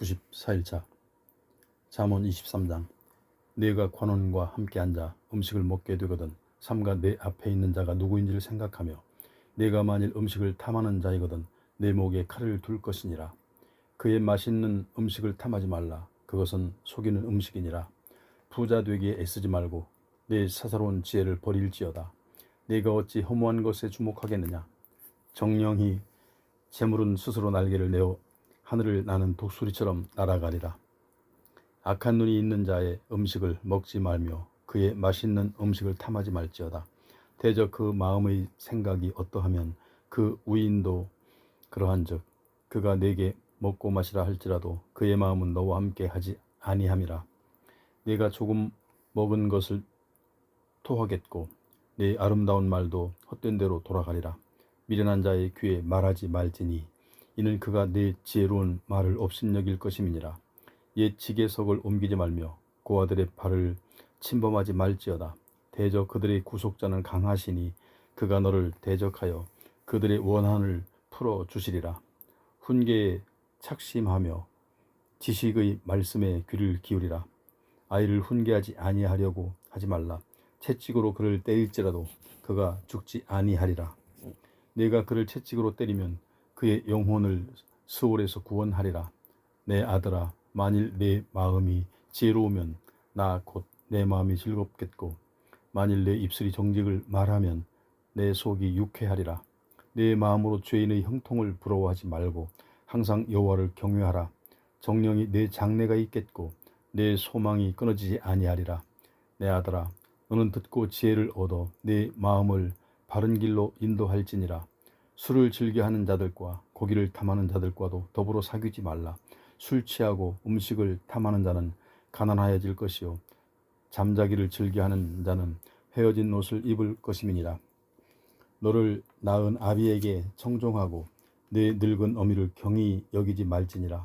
94일차 잠언 23장. 네가 관원과 함께 앉아 음식을 먹게 되거든 삼가 내 앞에 있는 자가 누구인지를 생각하며 네가 만일 음식을 탐하는 자이거든 내 목에 칼을 둘 것이니라. 그의 맛있는 음식을 탐하지 말라. 그것은 속이는 음식이니라. 부자 되기에 애쓰지 말고 내 사사로운 지혜를 버릴지어다. 네가 어찌 허무한 것에 주목하겠느냐. 정령이 재물은 스스로 날개를 내어 하늘을 나는 독수리처럼 날아가리라. 악한 눈이 있는 자의 음식을 먹지 말며 그의 맛있는 음식을 탐하지 말지어다. 대저 그 마음의 생각이 어떠하면 그 우인도 그러한즉 그가 네게 먹고 마시라 할지라도 그의 마음은 너와 함께 하지 아니함이라. 네가 조금 먹은 것을 토하겠고 네 아름다운 말도 헛된 대로 돌아가리라. 미련한 자의 귀에 말하지 말지니 이는 그가 네 지혜로운 말을 업신여길 것임이니라. 옛 지게석을 옮기지 말며 고아들의 발을 침범하지 말지어다. 대저 그들의 구속자는 강하시니 그가 너를 대적하여 그들의 원한을 풀어 주시리라. 훈계에 착심하며 지식의 말씀에 귀를 기울이라. 아이를 훈계하지 아니하려고 하지 말라. 채찍으로 그를 때릴지라도 그가 죽지 아니하리라. 네가 그를 채찍으로 때리면 그의 영혼을 스올에서 구원하리라. 내 아들아, 만일 내 마음이 지혜로우면 나 곧 내 마음이 즐겁겠고 만일 내 입술이 정직을 말하면 내 속이 유쾌하리라. 내 마음으로 죄인의 형통을 부러워하지 말고 항상 여호와를 경외하라. 정령이 내 장래가 있겠고 내 소망이 끊어지지 아니하리라. 내 아들아, 너는 듣고 지혜를 얻어 내 마음을 바른 길로 인도할지니라. 술을 즐겨하는 자들과 고기를 탐하는 자들과도 더불어 사귀지 말라. 술 취하고 음식을 탐하는 자는 가난하여질 것이요 잠자기를 즐겨하는 자는 헤어진 옷을 입을 것임이니라. 너를 낳은 아비에게 청종하고 내 늙은 어미를 경히 여기지 말지니라.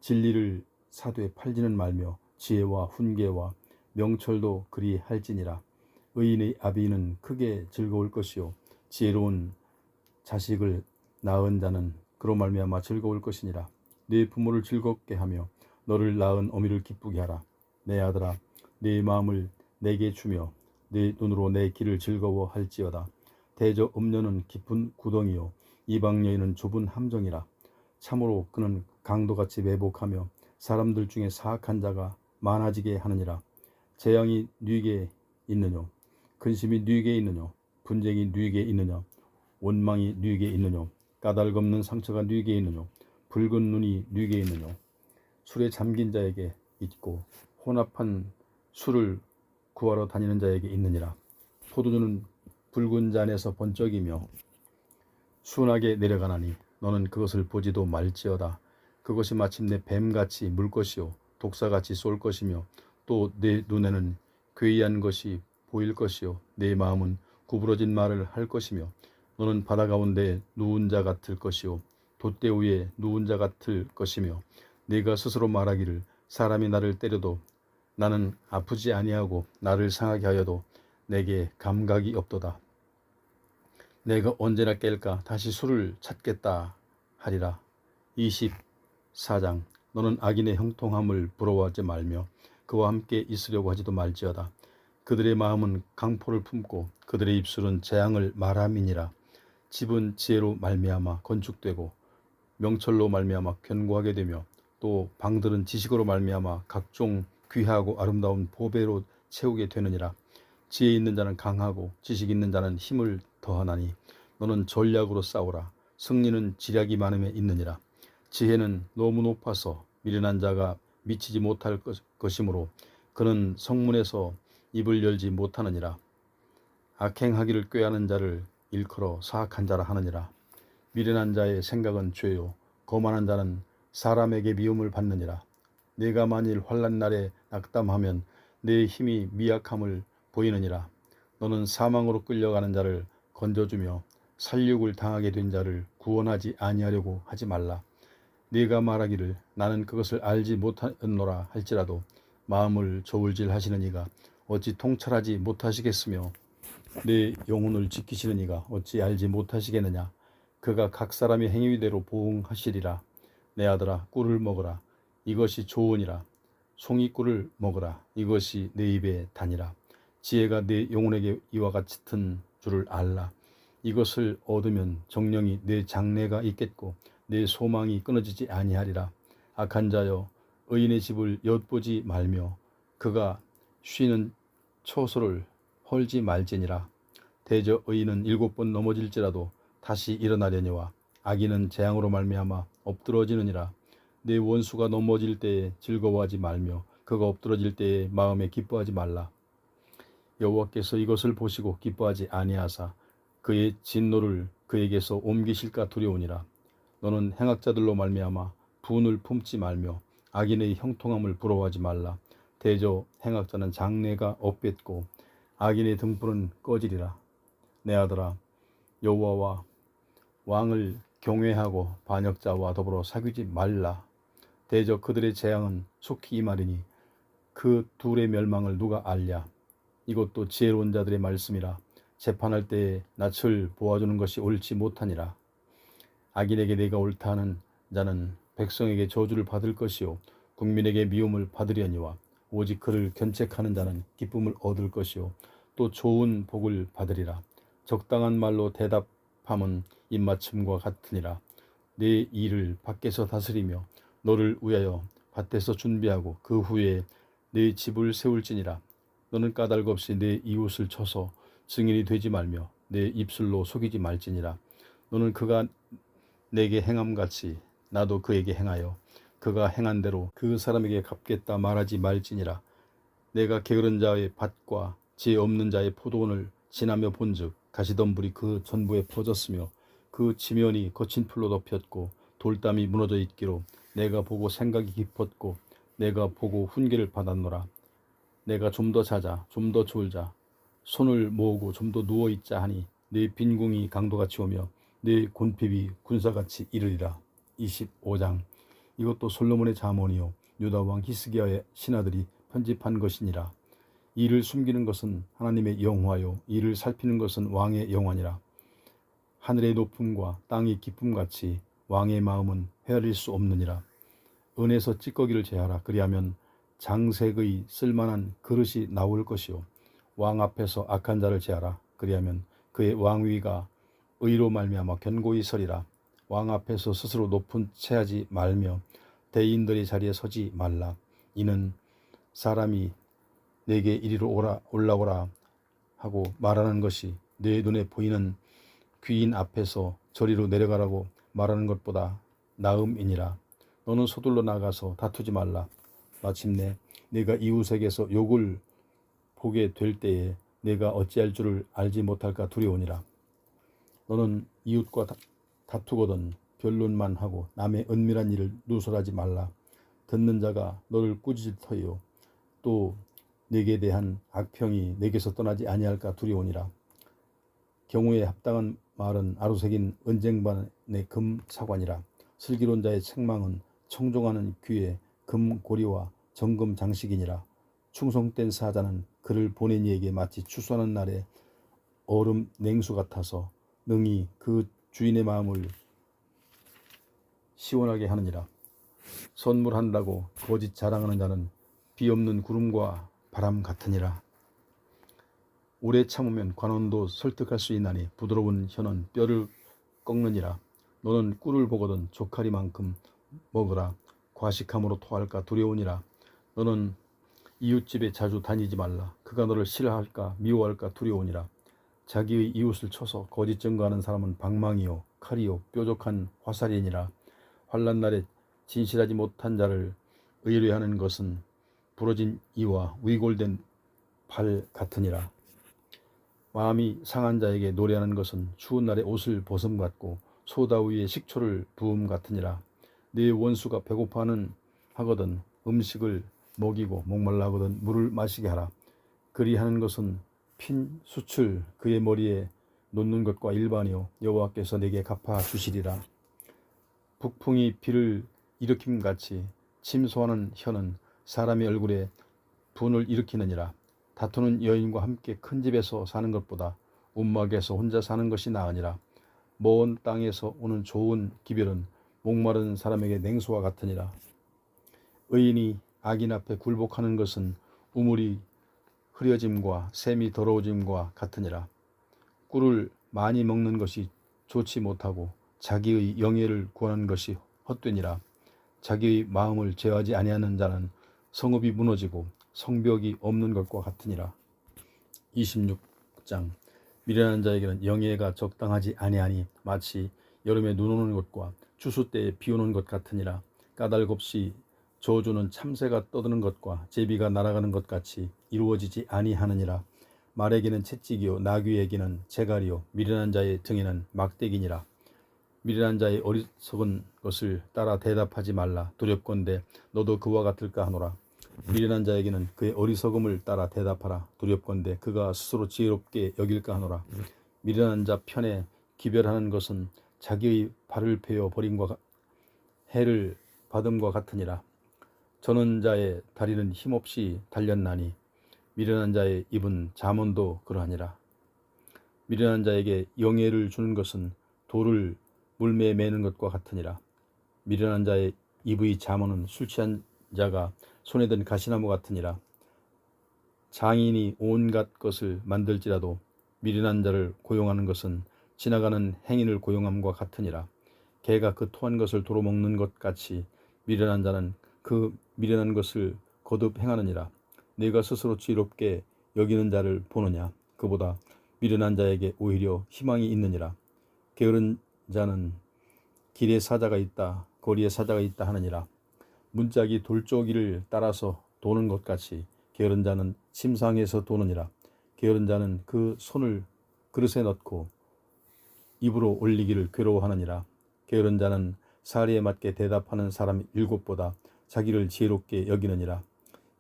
진리를 사도에 팔지는 말며 지혜와 훈계와 명철도 그리 할지니라. 의인의 아비는 크게 즐거울 것이요 지혜로운 자식을 낳은 자는 그로 말미암아 즐거울 것이니라. 네 부모를 즐겁게 하며 너를 낳은 어미를 기쁘게 하라. 내 아들아, 네 마음을 내게 주며 네 눈으로 내 길을 즐거워할지어다. 대저 음녀는 깊은 구덩이요 이방 여인은 좁은 함정이라. 참으로 그는 강도같이 매복하며 사람들 중에 사악한 자가 많아지게 하느니라. 재앙이 뉘게 있느뇨 근심이 뉘게 있느뇨 분쟁이 뉘게 있느뇨 원망이 뉘게 있느뇨 까닭없는 상처가 뉘게 있느뇨 붉은 눈이 뉘게 있느뇨. 술에 잠긴 자에게 있고 혼합한 술을 구하러 다니는 자에게 있느니라. 포도주는 붉은 잔에서 번쩍이며 순하게 내려가나니 너는 그것을 보지도 말지어다. 그것이 마침내 뱀같이 물 것이요 독사같이 쏠 것이며 또 내 눈에는 괴이한 것이 보일 것이요 내 마음은 구부러진 말을 할 것이며 너는 바다 가운데 누운 자 같을 것이요 돛대 위에 누운 자 같을 것이며 네가 스스로 말하기를 사람이 나를 때려도 나는 아프지 아니하고 나를 상하게 하여도 내게 감각이 없도다. 내가 언제나 깰까 다시 술을 찾겠다 하리라. 24장. 너는 악인의 형통함을 부러워하지 말며 그와 함께 있으려고 하지도 말지어다. 그들의 마음은 강포를 품고 그들의 입술은 재앙을 말함이니라. 집은 지혜로 말미암아 건축되고 명철로 말미암아 견고하게 되며 또 방들은 지식으로 말미암아 각종 귀하고 아름다운 보배로 채우게 되느니라. 지혜 있는 자는 강하고 지식 있는 자는 힘을 더하나니 너는 전략으로 싸우라. 승리는 지략이 많음에 있느니라. 지혜는 너무 높아서 미련한 자가 미치지 못할 것이므로 그는 성문에서 입을 열지 못하느니라. 악행하기를 꾀하는 자를 일컬어 사악한 자라 하느니라. 미련한 자의 생각은 죄요 거만한 자는 사람에게 미움을 받느니라. 네가 만일 환난 날에 낙담하면 내 힘이 미약함을 보이느니라. 너는 사망으로 끌려가는 자를 건져주며 살육을 당하게 된 자를 구원하지 아니하려고 하지 말라. 네가 말하기를 나는 그것을 알지 못하노라 할지라도 마음을 저울질 하시는 이가 어찌 통찰하지 못하시겠으며 내 영혼을 지키시는 이가 어찌 알지 못하시겠느냐. 그가 각 사람의 행위대로 보응하시리라. 내 아들아, 꿀을 먹으라. 이것이 좋으니라. 송이꿀을 먹으라. 이것이 내 입에 다니라. 지혜가 내 영혼에게 이와 같은 줄을 알라. 이것을 얻으면 정령이 내 장래가 있겠고 내 소망이 끊어지지 아니하리라. 악한 자여, 의인의 집을 엿보지 말며 그가 쉬는 처소를 헐지 말지니라. 대저 의인은 7번 넘어질지라도 다시 일어나려니와 악인은 재앙으로 말미암아 엎드러지느니라. 내 원수가 넘어질 때에 즐거워하지 말며 그가 엎드러질 때에 마음에 기뻐하지 말라. 여호와께서 이것을 보시고 기뻐하지 아니하사 그의 진노를 그에게서 옮기실까 두려우니라. 너는 행악자들로 말미암아 분을 품지 말며 악인의 형통함을 부러워하지 말라. 대저 행악자는 장래가 없겠고 악인의 등불은 꺼지리라. 내 아들아, 여호와와 왕을 경외하고 반역자와 더불어 사귀지 말라. 대저 그들의 재앙은 속히 임하리니 그 둘의 멸망을 누가 알랴. 이것도 지혜로운 자들의 말씀이라. 재판할 때에 낯을 보아주는 것이 옳지 못하니라. 악인에게 내가 옳다 하는 자는 백성에게 저주를 받을 것이요 국민에게 미움을 받으려니와 오직 그를 견책하는 자는 기쁨을 얻을 것이요 또 좋은 복을 받으리라. 적당한 말로 대답함은 입맞춤과 같으니라. 내 일을 밖에서 다스리며 너를 위하여 밭에서 준비하고 그 후에 내 집을 세울지니라. 너는 까닭 없이 내 이웃을 쳐서 증인이 되지 말며 내 입술로 속이지 말지니라. 너는 그가 내게 행함같이 나도 그에게 행하여 그가 행한 대로 그 사람에게 갚겠다 말하지 말지니라. 내가 게으른 자의 밭과 지혜 없는 자의 포도원을 지나며 본즉 가시덤불이 그 전부에 퍼졌으며 그 지면이 거친 풀로 덮였고 돌담이 무너져 있기로 내가 보고 생각이 깊었고 내가 보고 훈계를 받았노라. 내가 좀 더 자자 좀 더 졸자 손을 모으고 좀 더 누워있자 하니 내 빈궁이 강도같이 오며 내 곤핍이 군사같이 이르리라. 25장. 이것도 솔로몬의 잠언이요 유다왕 히스기야의 신하들이 편집한 것이니라. 이를 숨기는 것은 하나님의 영화요 이를 살피는 것은 왕의 영화니라. 하늘의 높음과 땅의 깊음같이 왕의 마음은 헤아릴 수 없느니라. 은에서 찌꺼기를 제하라. 그리하면 장색의 쓸만한 그릇이 나올 것이요 왕 앞에서 악한 자를 제하라. 그리하면 그의 왕위가 의로 말미암아 견고히 서리라. 왕 앞에서 스스로 높은 체하지 말며 대인들의 자리에 서지 말라. 이는 사람이 내게 이리로 올라오라 하고 말하는 것이 내 눈에 보이는 귀인 앞에서 저리로 내려가라고 말하는 것보다 나음이니라. 너는 서둘러 나가서 다투지 말라. 마침내 내가 이웃에게서 욕을 보게 될 때에 내가 어찌할 줄을 알지 못할까 두려우니라. 너는 이웃과 다투거든 변론만 하고 남의 은밀한 일을 누설하지 말라. 듣는 자가 너를 꾸짖어요. 또 내게 대한 악평이 내게서 떠나지 아니할까 두려우니라. 경우에 합당한 말은 아로새긴 은쟁반의 금사관이라. 슬기로운 자의 책망은 청종하는 귀에 금고리와 정금 장식이니라. 충성된 사자는 그를 보낸 이에게 마치 추수하는 날에 얼음 냉수 같아서 능히 그 주인의 마음을 시원하게 하느니라. 선물한다고 거짓 자랑하는 자는 비 없는 구름과 바람 같으니라. 오래 참으면 관원도 설득할 수 있나니 부드러운 혀는 뼈를 꺾느니라. 너는 꿀을 보거든 조카리만큼 먹으라. 과식함으로 토할까 두려우니라. 너는 이웃집에 자주 다니지 말라. 그가 너를 싫어할까 미워할까 두려우니라. 자기의 이웃을 쳐서 거짓 증거하는 사람은 방망이요 칼이요 뾰족한 화살이니라. 환난 날에 진실하지 못한 자를 의뢰하는 것은 부러진 이와 위골된 발 같으니라. 마음이 상한 자에게 노래하는 것은 추운 날에 옷을 벗음 같고 소다 위에 식초를 부음 같으니라. 네 원수가 배고파는 하거든 음식을 먹이고 목말라 하거든 물을 마시게 하라. 그리하는 것은 핀 숯을 그의 머리에 놓는 것과 일반이요 여호와께서 내게 갚아 주시리라. 북풍이 비를 일으킴같이 침소하는 혀는 사람의 얼굴에 분을 일으키느니라. 다투는 여인과 함께 큰 집에서 사는 것보다 움막에서 혼자 사는 것이 나으니라. 먼 땅에서 오는 좋은 기별은 목마른 사람에게 냉수와 같으니라. 의인이 악인 앞에 굴복하는 것은 우물이 흐려짐과 샘이 더러워짐과 같으니라. 꿀을 많이 먹는 것이 좋지 못하고 자기의 영예를 구하는 것이 헛되니라. 자기의 마음을 제어하지 아니하는 자는 성읍이 무너지고 성벽이 없는 것과 같으니라. 26장. 미련한 자에게는 영예가 적당하지 아니하니 마치 여름에 눈 오는 것과 추수 때에 비 오는 것 같으니라. 까닭 없이 저주는 참새가 떠드는 것과 제비가 날아가는 것 같이 이루어지지 아니하느니라. 말에게는 채찍이요 나귀에게는 재갈이요 미련한 자의 등에는 막대기니라. 미련한 자의 어리석은 것을 따라 대답하지 말라. 두렵건대 너도 그와 같을까 하노라. 미련한 자에게는 그의 어리석음을 따라 대답하라. 두렵건대 그가 스스로 지혜롭게 여길까 하노라. 미련한 자 편에 기별하는 것은 자기의 발을 베어 버림과 해를 받음과 같으니라. 저는 자의 다리는 힘없이 달렸나니 미련한 자의 입은 잠언도 그러하니라. 미련한 자에게 영예를 주는 것은 돌을 물매에 매는 것과 같으니라. 미련한 자의 입의 잠언은 술 취한 자가 손에 든 가시나무 같으니라. 장인이 온갖 것을 만들지라도 미련한 자를 고용하는 것은 지나가는 행인을 고용함과 같으니라. 개가 그 토한 것을 도로 먹는 것 같이 미련한 자는 그 미련한 것을 거듭 행하느니라. 네가 스스로 지혜롭게 여기는 자를 보느냐. 그보다 미련한 자에게 오히려 희망이 있느니라. 게으른 자는 길에 사자가 있다 거리에 사자가 있다 하느니라. 문짝이 돌조기를 따라서 도는 것 같이 게으른 자는 침상에서 도느니라. 게으른 자는 그 손을 그릇에 넣고 입으로 올리기를 괴로워하느니라. 게으른 자는 사리에 맞게 대답하는 사람 7보다 자기를 지혜롭게 여기느니라.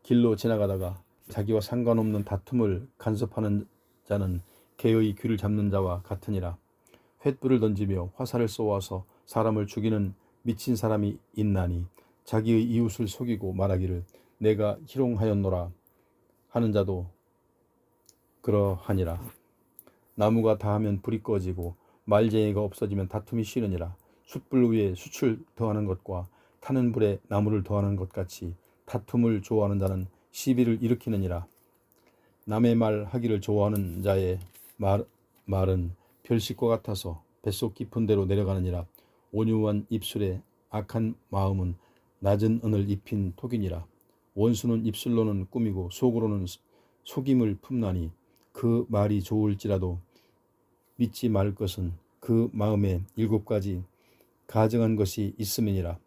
길로 지나가다가 자기와 상관없는 다툼을 간섭하는 자는 개의 귀를 잡는 자와 같으니라. 횃불을 던지며 화살을 쏘아서 사람을 죽이는 미친 사람이 있나니 자기의 이웃을 속이고 말하기를 내가 희롱하였노라 하는 자도 그러하니라. 나무가 다하면 불이 꺼지고 말쟁이가 없어지면 다툼이 쉬느니라. 숯불 위에 숯을 더하는 것과 타는 불에 나무를 더하는 것 같이 다툼을 좋아하는 자는 시비를 일으키느니라. 남의 말 하기를 좋아하는 자의 말은 별식과 같아서 뱃속 깊은 데로 내려가느니라. 온유한 입술에 악한 마음은 낮은 은을 입힌 톡이니라. 원수는 입술로는 꾸미고 속으로는 속임을 품나니 그 말이 좋을지라도 믿지 말 것은 그 마음에 7가지 가증한 것이 있음이니라.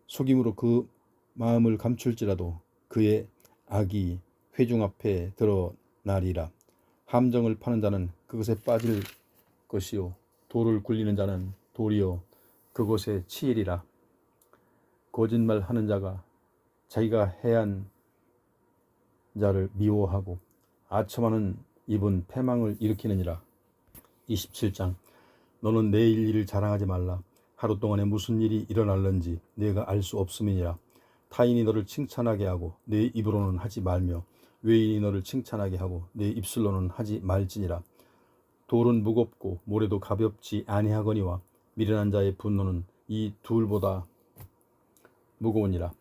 속임으로 그 마음을 감출지라도 그의 악이 회중 앞에 드러나리라. 함정을 파는 자는 그것에 빠질 것이요 돌을 굴리는 자는 돌이요 그곳에 치이리라. 거짓말하는 자가 자기가 해한 자를 미워하고 아첨하는 입은 패망을 일으키느니라. 27장. 너는 내일 일을 자랑하지 말라. 하루 동안에 무슨 일이 일어날는지 네가 알 수 없음이니라. 타인이 너를 칭찬하게 하고 네 입으로는 하지 말며 외인이 너를 칭찬하게 하고 네 입술로는 하지 말지니라. 돌은 무겁고 모래도 가볍지 아니하거니와 미련한 자의 분노는 이 둘보다 무거우니라.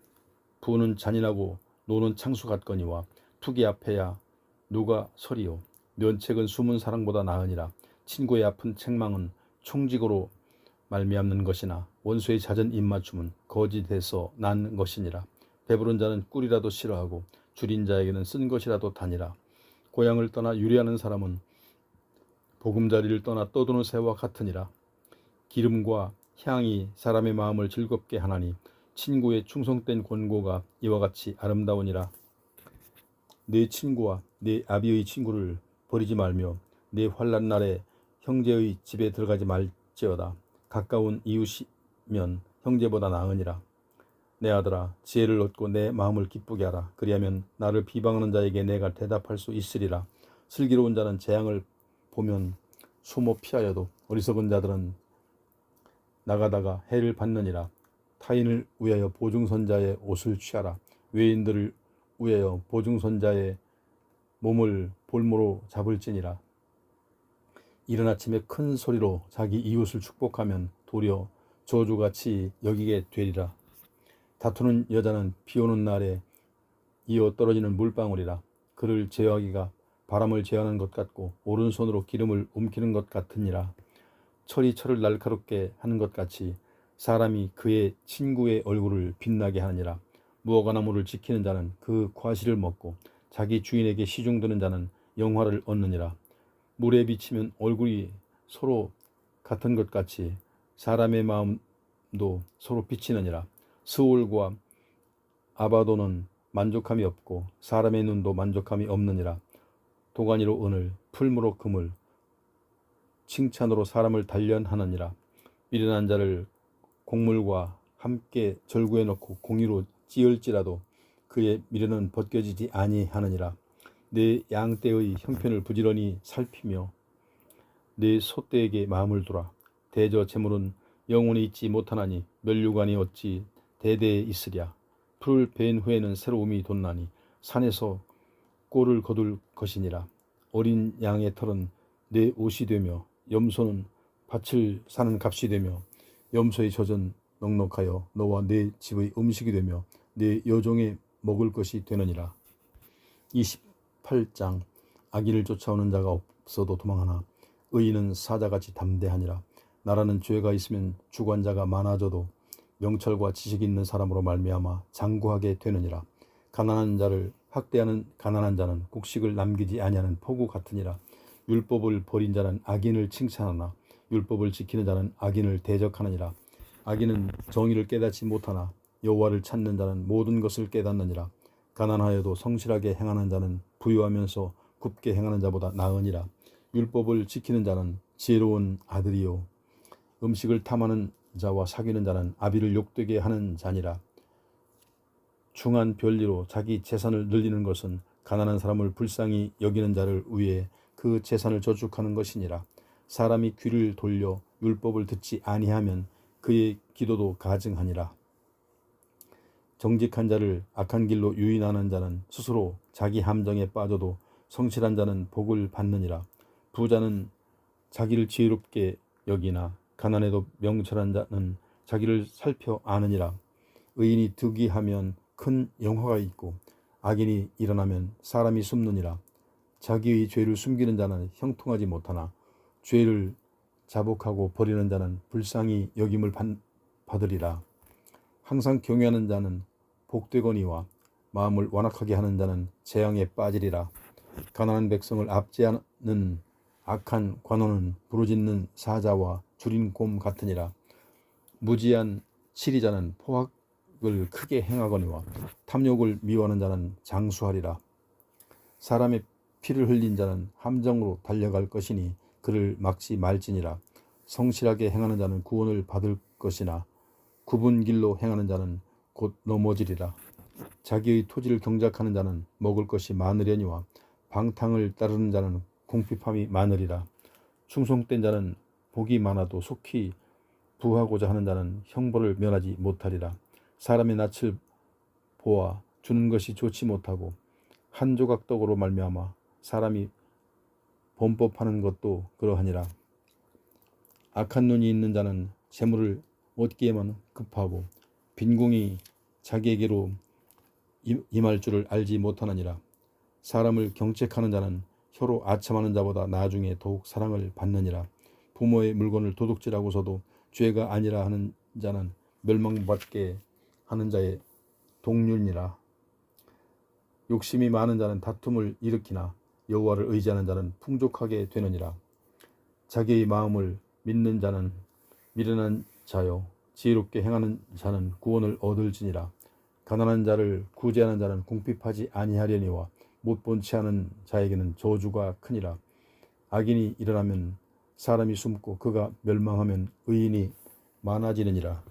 부는 잔인하고 노는 창수 같거니와 투기 앞에야 누가 서리요. 면책은 숨은 사랑보다 나으니라. 친구의 아픈 책망은 총직으로 말미암는 것이나 원수의 잦은 입맞춤은 거짓에서 난 것이니라. 배부른 자는 꿀이라도 싫어하고 줄인 자에게는 쓴 것이라도 다니라. 고향을 떠나 유리하는 사람은 보금자리를 떠나 떠도는 새와 같으니라. 기름과 향이 사람의 마음을 즐겁게 하나니 친구의 충성된 권고가 이와 같이 아름다우니라. 내 친구와 내 아비의 친구를 버리지 말며 내 환난 날에 형제의 집에 들어가지 말지어다. 가까운 이웃이면 형제보다 나으니라. 내 아들아, 지혜를 얻고 내 마음을 기쁘게 하라. 그리하면 나를 비방하는 자에게 내가 대답할 수 있으리라. 슬기로운 자는 재앙을 보면 숨어 피하여도 어리석은 자들은 나가다가 해를 받느니라. 타인을 위하여 보증선자의 옷을 취하라. 외인들을 위하여 보증선자의 몸을 볼모로 잡을지니라. 이른 아침에 큰 소리로 자기 이웃을 축복하면 도리어 저주같이 여기게 되리라. 다투는 여자는 비 오는 날에 이어 떨어지는 물방울이라. 그를 제어하기가 바람을 제어하는 것 같고 오른손으로 기름을 움키는 것 같으니라. 철이 철을 날카롭게 하는 것 같이 사람이 그의 친구의 얼굴을 빛나게 하느니라. 무화과나무를 지키는 자는 그 과실을 먹고 자기 주인에게 시중드는 자는 영화를 얻느니라. 물에 비치면 얼굴이 서로 같은 것 같이 사람의 마음도 서로 비치느니라. 스올과 아바도는 만족함이 없고 사람의 눈도 만족함이 없느니라. 도가니로 은을, 풀무로 금을, 칭찬으로 사람을 단련하느니라. 미련한 자를 곡물과 함께 절구해 놓고 공의로 찌을지라도 그의 미련은 벗겨지지 아니하느니라. 내 양떼의 형편을 부지런히 살피며 내 소떼에게 마음을 두라. 대저 재물은 영원히 있지 못하나니 면류관이 어찌 대대에 있으랴. 풀을 벤 후에는 새로움이 돋나니 산에서 꼴을 거둘 것이니라. 어린 양의 털은 내 옷이 되며 염소는 밭을 사는 값이 되며 염소의 젖은 넉넉하여 너와 내 집의 음식이 되며 내 여종의 먹을 것이 되느니라. 28장. 악인을 쫓아오는 자가 없어도 도망하나 의인은 사자같이 담대하니라. 나라는 죄가 있으면 주관자가 많아져도 명철과 지식이 있는 사람으로 말미암아 장구하게 되느니라. 가난한 자를 학대하는 가난한 자는 곡식을 남기지 아니하는 포구 같으니라. 율법을 버린 자는 악인을 칭찬하나 율법을 지키는 자는 악인을 대적하느니라. 악인은 정의를 깨닫지 못하나 여호와를 찾는 자는 모든 것을 깨닫느니라. 가난하여도 성실하게 행하는 자는 부유하면서 굽게 행하는 자보다 나으니라. 율법을 지키는 자는 지혜로운 아들이요 음식을 탐하는 자와 사귀는 자는 아비를 욕되게 하는 자니라. 중한 별리로 자기 재산을 늘리는 것은 가난한 사람을 불쌍히 여기는 자를 위해 그 재산을 저축하는 것이니라. 사람이 귀를 돌려 율법을 듣지 아니하면 그의 기도도 가증하니라. 정직한 자를 악한 길로 유인하는 자는 스스로 자기 함정에 빠져도 성실한 자는 복을 받느니라. 부자는 자기를 지혜롭게 여기나 가난해도 명철한 자는 자기를 살펴 아느니라. 의인이 득이하면 큰 영화가 있고 악인이 일어나면 사람이 숨느니라. 자기의 죄를 숨기는 자는 형통하지 못하나 죄를 자복하고 버리는 자는 불쌍히 여김을 받으리라. 항상 경외하는 자는 복되거니와 마음을 완악하게 하는 자는 재앙에 빠지리라. 가난한 백성을 압제하는 악한 관원은 부르짖는 사자와 줄인 곰 같으니라. 무지한 치리자는 포악을 크게 행하거니와 탐욕을 미워하는 자는 장수하리라. 사람의 피를 흘린 자는 함정으로 달려갈 것이니 그를 막지 말지니라. 성실하게 행하는 자는 구원을 받을 것이나 굽은 길로 행하는 자는 곧 넘어지리라. 자기의 토지를 경작하는 자는 먹을 것이 많으려니와 방탕을 따르는 자는 궁핍함이 많으리라. 충성된 자는 복이 많아도 속히 부하고자 하는 자는 형벌을 면하지 못하리라. 사람의 낯을 보아 주는 것이 좋지 못하고 한 조각 떡으로 말미암아 사람이 범법하는 것도 그러하니라. 악한 눈이 있는 자는 재물을 얻기에만 급하고 빈궁이 자기에게로 임할 줄을 알지 못하느니라. 사람을 경책하는 자는 혀로 아첨하는 자보다 나중에 더욱 사랑을 받느니라. 부모의 물건을 도둑질하고서도 죄가 아니라 하는 자는 멸망받게 하는 자의 동률이라. 욕심이 많은 자는 다툼을 일으키나 여호와를 의지하는 자는 풍족하게 되느니라. 자기의 마음을 믿는 자는 미련한 자요 지혜롭게 행하는 자는 구원을 얻을지니라. 가난한 자를 구제하는 자는 궁핍하지 아니하려니와 못본 채 하는 자에게는 저주가 크니라. 악인이 일어나면 사람이 숨고 그가 멸망하면 의인이 많아지느니라.